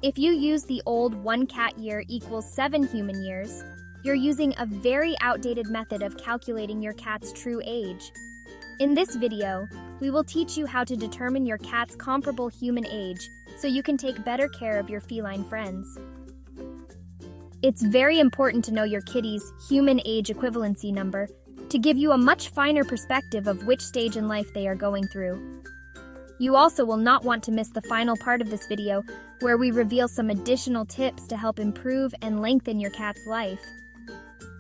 If you use the old 1 cat year equals 7 human years, you're using a very outdated method of calculating your cat's true age. In this video, we will teach you how to determine your cat's comparable human age so you can take better care of your feline friends. It's very important to know your kitty's human age equivalency number to give you a much finer perspective of which stage in life they are going through. You also will not want to miss the final part of this video where we reveal some additional tips to help improve and lengthen your cat's life.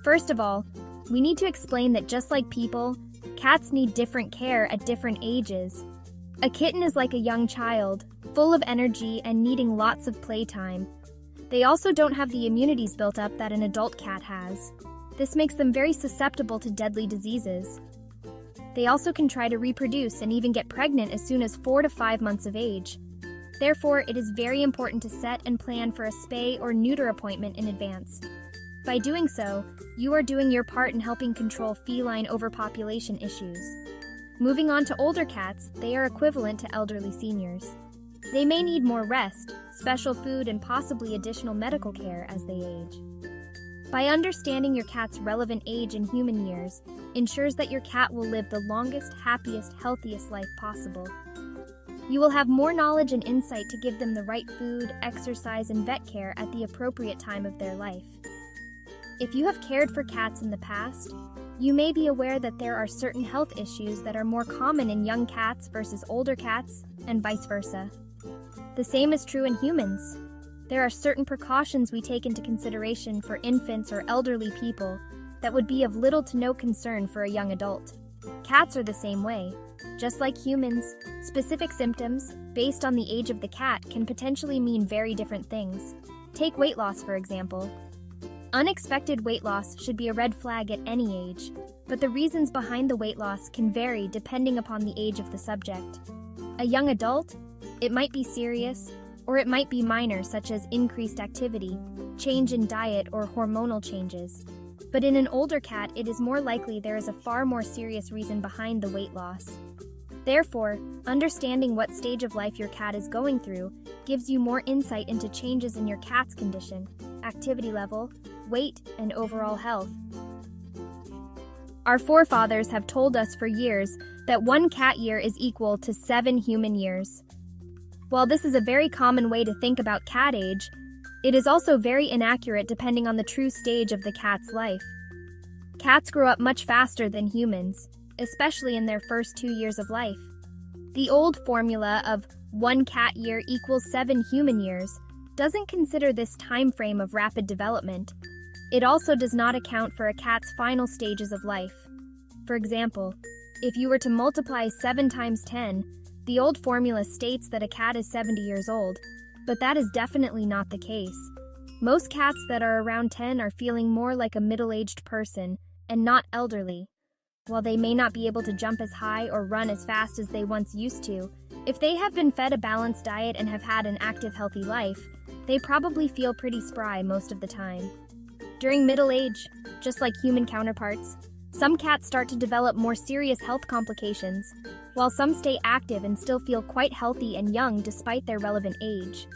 First of all, we need to explain that just like people, cats need different care at different ages. A kitten is like a young child, full of energy and needing lots of playtime. They also don't have the immunities built up that an adult cat has. This makes them very susceptible to deadly diseases. They also can try to reproduce and even get pregnant as soon as 4 to 5 months of age. Therefore, it is very important to set and plan for a spay or neuter appointment in advance. By doing so, you are doing your part in helping control feline overpopulation issues. Moving on to older cats, they are equivalent to elderly seniors. They may need more rest, special food, and possibly additional medical care as they age. By understanding your cat's relevant age in human years ensures that your cat will live the longest, happiest, healthiest life possible. You will have more knowledge and insight to give them the right food, exercise, and vet care at the appropriate time of their life. If you have cared for cats in the past, you may be aware that there are certain health issues that are more common in young cats versus older cats, and vice versa. The same is true in humans. There are certain precautions we take into consideration for infants or elderly people that would be of little to no concern for a young adult. Cats are the same way. Just like humans, specific symptoms, based on the age of the cat, can potentially mean very different things. Take weight loss, for example. Unexpected weight loss should be a red flag at any age, but the reasons behind the weight loss can vary depending upon the age of the subject. A young adult, it might be serious, or it might be minor, such as increased activity, change in diet, or hormonal changes. But in an older cat, it is more likely there is a far more serious reason behind the weight loss. Therefore, understanding what stage of life your cat is going through gives you more insight into changes in your cat's condition, activity level, weight, and overall health. Our forefathers have told us for years that 1 cat year is equal to 7 human years. While this is a very common way to think about cat age, it is also very inaccurate depending on the true stage of the cat's life. Cats grow up much faster than humans, especially in their first 2 years of life. The old formula of 1 cat year equals 7 human years doesn't consider this time frame of rapid development. It also does not account for a cat's final stages of life. For example, if you were to multiply 7 times 10, the old formula states that a cat is 70 years old, but that is definitely not the case. Most cats that are around 10 are feeling more like a middle-aged person and not elderly. While they may not be able to jump as high or run as fast as they once used to, if they have been fed a balanced diet and have had an active, healthy life, they probably feel pretty spry most of the time. During middle age, just like human counterparts, some cats start to develop more serious health complications, while some stay active and still feel quite healthy and young despite their relevant age.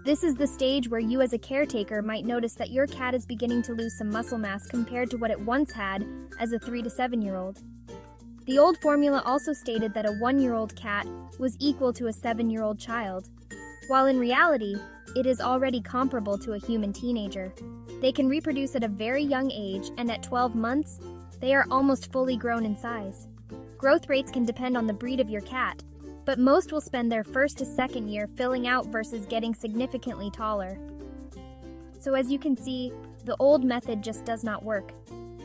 This is the stage where you as a caretaker might notice that your cat is beginning to lose some muscle mass compared to what it once had as a 3 to 7-year-old. The old formula also stated that a 1-year-old cat was equal to a 7-year-old child, while in reality, it is already comparable to a human teenager. They can reproduce at a very young age, and at 12 months, they are almost fully grown in size. Growth rates can depend on the breed of your cat, but most will spend their first to second year filling out versus getting significantly taller. So as you can see, the old method just does not work.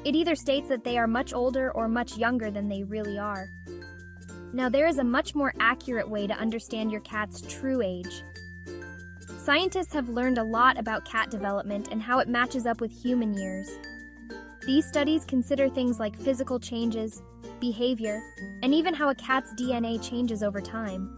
It either states that they are much older or much younger than they really are. Now there is a much more accurate way to understand your cat's true age. Scientists have learned a lot about cat development and how it matches up with human years. These studies consider things like physical changes, behavior, and even how a cat's DNA changes over time.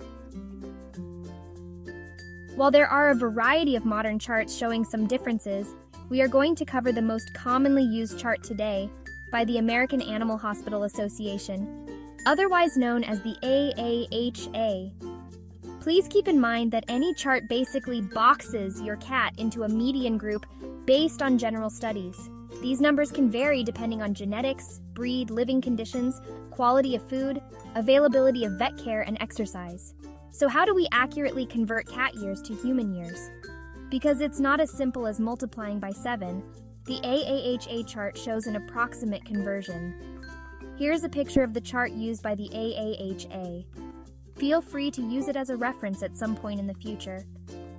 While there are a variety of modern charts showing some differences, we are going to cover the most commonly used chart today by the American Animal Hospital Association, otherwise known as the AAHA. Please keep in mind that any chart basically boxes your cat into a median group based on general studies. These numbers can vary depending on genetics, breed, living conditions, quality of food, availability of vet care, and exercise. So how do we accurately convert cat years to human years? Because it's not as simple as multiplying by 7, the AAHA chart shows an approximate conversion. Here's a picture of the chart used by the AAHA. Feel free to use it as a reference at some point in the future.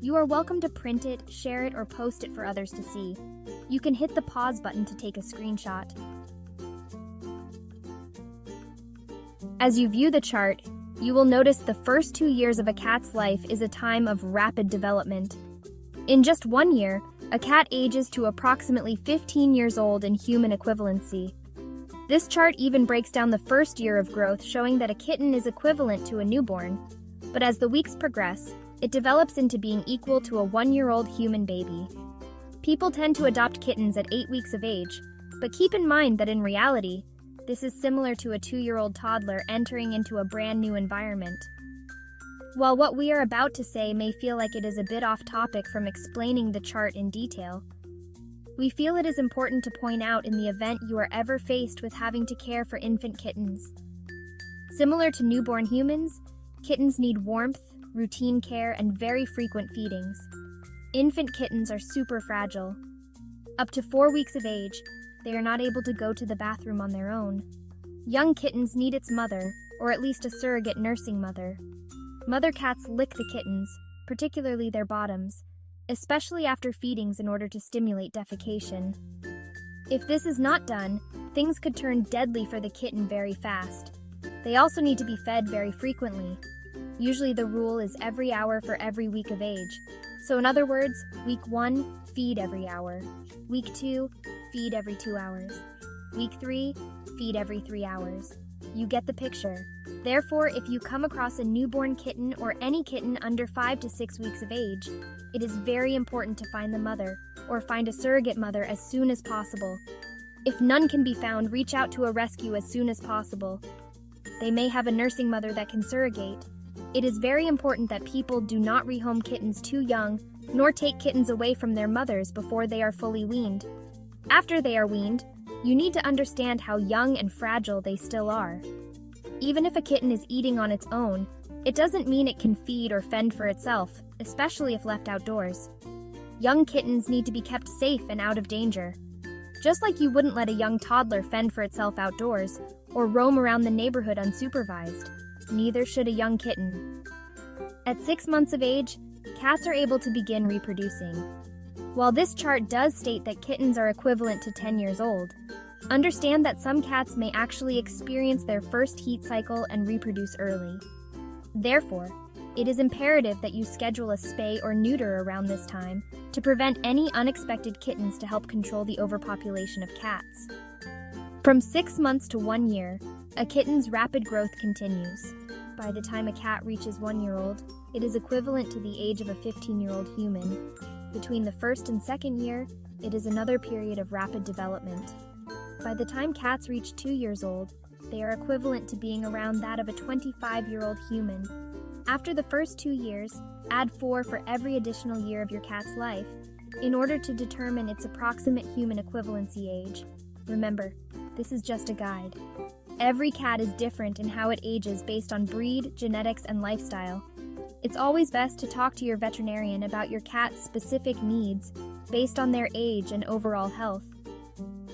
You are welcome to print it, share it, or post it for others to see. You can hit the pause button to take a screenshot. As you view the chart, you will notice the first 2 years of a cat's life is a time of rapid development. In just 1 year, a cat ages to approximately 15 years old in human equivalency. This chart even breaks down the first year of growth, showing that a kitten is equivalent to a newborn. But as the weeks progress, it develops into being equal to a 1-year-old human baby. People tend to adopt kittens at 8 weeks of age, but keep in mind that in reality, this is similar to a 2-year-old toddler entering into a brand new environment. While what we are about to say may feel like it is a bit off topic from explaining the chart in detail, we feel it is important to point out in the event you are ever faced with having to care for infant kittens. Similar to newborn humans, kittens need warmth, routine care, and very frequent feedings. Infant kittens are super fragile. Up to 4 weeks of age, they are not able to go to the bathroom on their own. Young kittens need its mother, or at least a surrogate nursing mother. Mother cats lick the kittens, particularly their bottoms, especially after feedings in order to stimulate defecation. If this is not done, things could turn deadly for the kitten very fast. They also need to be fed very frequently. Usually the rule is every hour for every week of age. So in other words, week 1, feed every hour. Week 2, feed every 2 hours. Week 3, feed every 3 hours. You get the picture. Therefore, if you come across a newborn kitten or any kitten under 5 to 6 weeks of age, it is very important to find the mother or find a surrogate mother as soon as possible. If none can be found, reach out to a rescue as soon as possible. They may have a nursing mother that can surrogate. It is very important that people do not rehome kittens too young, nor take kittens away from their mothers before they are fully weaned. After they are weaned, you need to understand how young and fragile they still are. Even if a kitten is eating on its own, it doesn't mean it can feed or fend for itself, especially if left outdoors. Young kittens need to be kept safe and out of danger. Just like you wouldn't let a young toddler fend for itself outdoors or roam around the neighborhood unsupervised, neither should a young kitten. At 6 months of age, cats are able to begin reproducing. While this chart does state that kittens are equivalent to 10 years old, understand that some cats may actually experience their first heat cycle and reproduce early. Therefore, it is imperative that you schedule a spay or neuter around this time to prevent any unexpected kittens to help control the overpopulation of cats. From 6 months to 1 year, a kitten's rapid growth continues. By the time a cat reaches 1 year old, it is equivalent to the age of a 15-year-old human. Between the first and second year, it is another period of rapid development. By the time cats reach 2 years old, they are equivalent to being around that of a 25-year-old human. After the first 2 years, add 4 for every additional year of your cat's life in order to determine its approximate human equivalency age. Remember, this is just a guide. Every cat is different in how it ages based on breed, genetics, and lifestyle. It's always best to talk to your veterinarian about your cat's specific needs based on their age and overall health.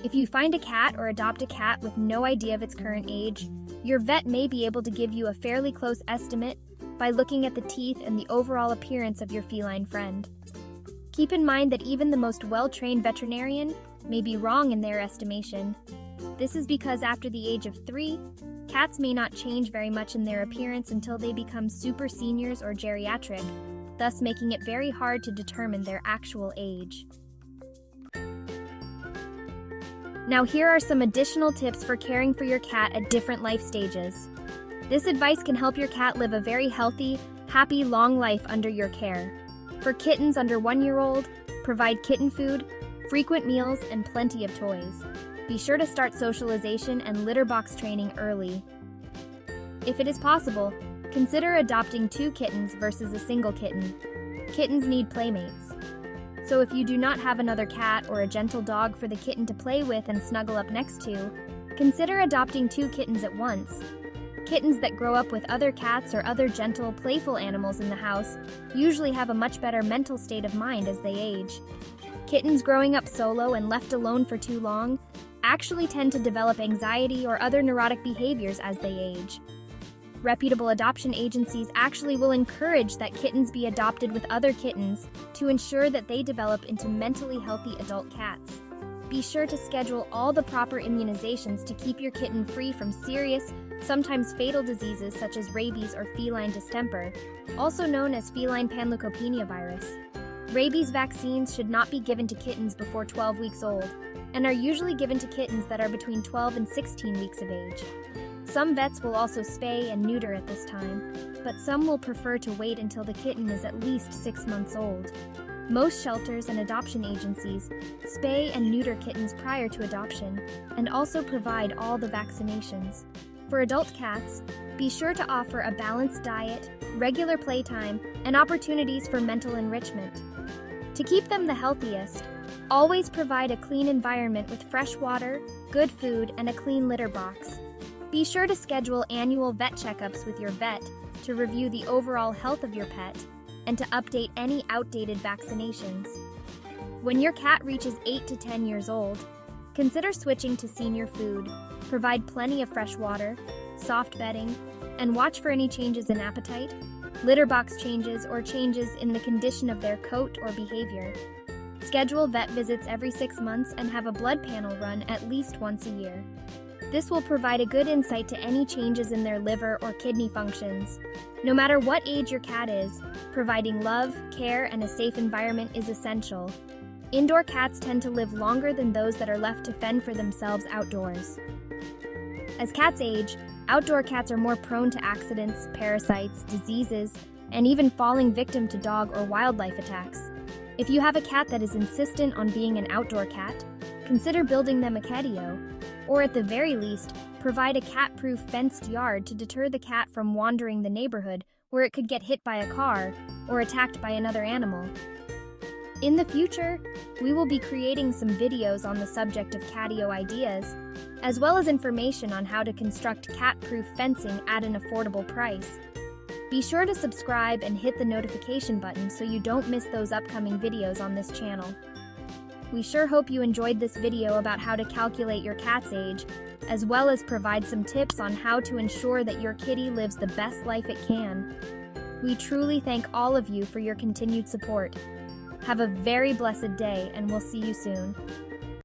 If you find a cat or adopt a cat with no idea of its current age, your vet may be able to give you a fairly close estimate by looking at the teeth and the overall appearance of your feline friend. Keep in mind that even the most well-trained veterinarian may be wrong in their estimation. This is because after the age of 3, cats may not change very much in their appearance until they become super seniors or geriatric, thus making it very hard to determine their actual age. Now here are some additional tips for caring for your cat at different life stages. This advice can help your cat live a very healthy, happy, long life under your care. For kittens under 1 year old, provide kitten food, frequent meals, and plenty of toys. Be sure to start socialization and litter box training early. If it is possible, Consider adopting 2 kittens versus a single kitten. Kittens need playmates. So if you do not have another cat or a gentle dog for the kitten to play with and snuggle up next to, consider adopting 2 kittens at once. Kittens that grow up with other cats or other gentle, playful animals in the house usually have a much better mental state of mind as they age. Kittens growing up solo and left alone for too long actually tend to develop anxiety or other neurotic behaviors as they age. Reputable adoption agencies actually will encourage that kittens be adopted with other kittens to ensure that they develop into mentally healthy adult cats. Be sure to schedule all the proper immunizations to keep your kitten free from serious, sometimes fatal diseases such as rabies or feline distemper, also known as feline panleukopenia virus. Rabies vaccines should not be given to kittens before 12 weeks old, and are usually given to kittens that are between 12 and 16 weeks of age. Some vets will also spay and neuter at this time, but some will prefer to wait until the kitten is at least 6 months old. Most shelters and adoption agencies spay and neuter kittens prior to adoption and also provide all the vaccinations. For adult cats, be sure to offer a balanced diet, regular playtime, and opportunities for mental enrichment. To keep them the healthiest, always provide a clean environment with fresh water, good food, and a clean litter box. Be sure to schedule annual vet checkups with your vet to review the overall health of your pet and to update any outdated vaccinations. When your cat reaches 8 to 10 years old, consider switching to senior food. Provide plenty of fresh water, soft bedding, and watch for any changes in appetite, litter box changes, or changes in the condition of their coat or behavior. Schedule vet visits every 6 months and have a blood panel run at least once a year. This will provide a good insight to any changes in their liver or kidney functions. No matter what age your cat is, providing love, care, and a safe environment is essential. Indoor cats tend to live longer than those that are left to fend for themselves outdoors. As cats age, outdoor cats are more prone to accidents, parasites, diseases, and even falling victim to dog or wildlife attacks. If you have a cat that is insistent on being an outdoor cat, consider building them a catio, or at the very least, provide a cat-proof fenced yard to deter the cat from wandering the neighborhood where it could get hit by a car or attacked by another animal. In the future, we will be creating some videos on the subject of catio ideas, as well as information on how to construct cat-proof fencing at an affordable price. Be sure to subscribe and hit the notification button so you don't miss those upcoming videos on this channel. We sure hope you enjoyed this video about how to calculate your cat's age, as well as provide some tips on how to ensure that your kitty lives the best life it can. We truly thank all of you for your continued support. Have a very blessed day, and we'll see you soon.